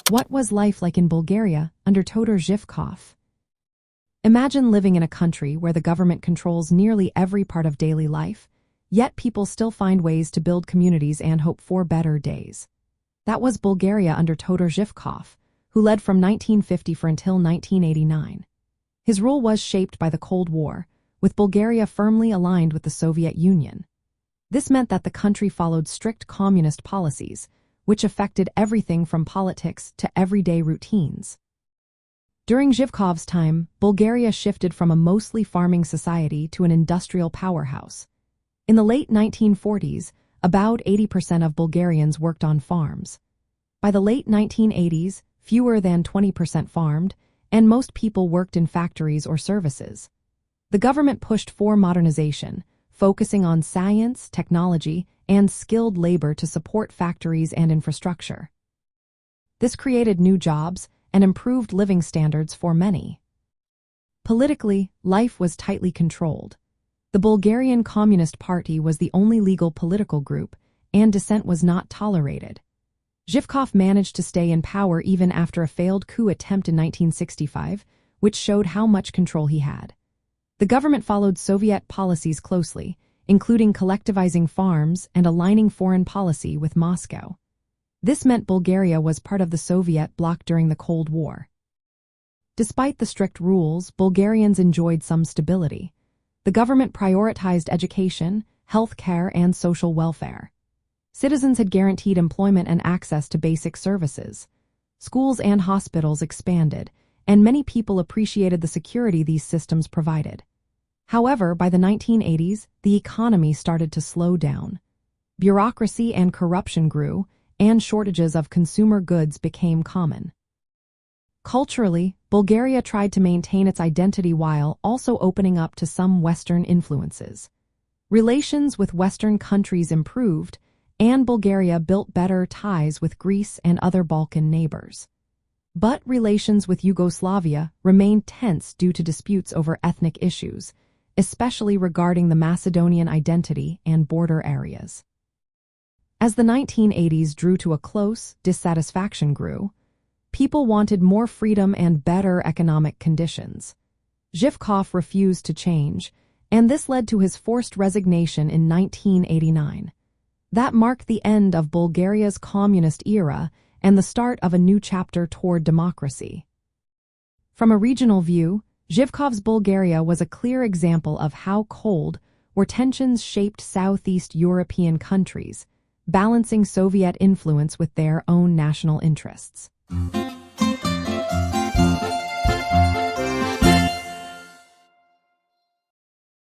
What was life like in Bulgaria under Todor Zhivkov? Imagine living in a country where the government controls nearly every part of daily life, yet people still find ways to build communities and hope for better days. That was Bulgaria under Todor Zhivkov, who led from 1950 until 1989. His rule was shaped by the Cold War, with Bulgaria firmly aligned with the Soviet Union. This meant that the country followed strict communist policies, which affected everything from politics to everyday routines. During Zhivkov's time, Bulgaria shifted from a mostly farming society to an industrial powerhouse. In the late 1940s, about 80% of Bulgarians worked on farms. By the late 1980s, fewer than 20% farmed, and most people worked in factories or services. The government pushed for modernization, focusing on science, technology, and skilled labor to support factories and infrastructure. This created new jobs and improved living standards for many. Politically, life was tightly controlled. The Bulgarian Communist Party was the only legal political group, and dissent was not tolerated. Zhivkov managed to stay in power even after a failed coup attempt in 1965, which showed how much control he had. The government followed Soviet policies closely, including collectivizing farms and aligning foreign policy with Moscow. This meant Bulgaria was part of the Soviet bloc during the Cold War. Despite the strict rules, Bulgarians enjoyed some stability. The government prioritized education, health care, and social welfare. Citizens had guaranteed employment and access to basic services. Schools and hospitals expanded, and many people appreciated the security these systems provided. However, by the 1980s, the economy started to slow down. Bureaucracy and corruption grew, and shortages of consumer goods became common. Culturally, Bulgaria tried to maintain its identity while also opening up to some Western influences. Relations with Western countries improved, and Bulgaria built better ties with Greece and other Balkan neighbors. But relations with Yugoslavia remained tense due to disputes over ethnic issues, especially regarding the Macedonian identity and border areas. As the 1980s drew to a close, dissatisfaction grew. People wanted more freedom and better economic conditions. Zhivkov refused to change, and this led to his forced resignation in 1989. That marked the end of Bulgaria's communist era and the start of a new chapter toward democracy. From a regional view, Zhivkov's Bulgaria was a clear example of how Cold War tensions shaped Southeast European countries, balancing Soviet influence with their own national interests.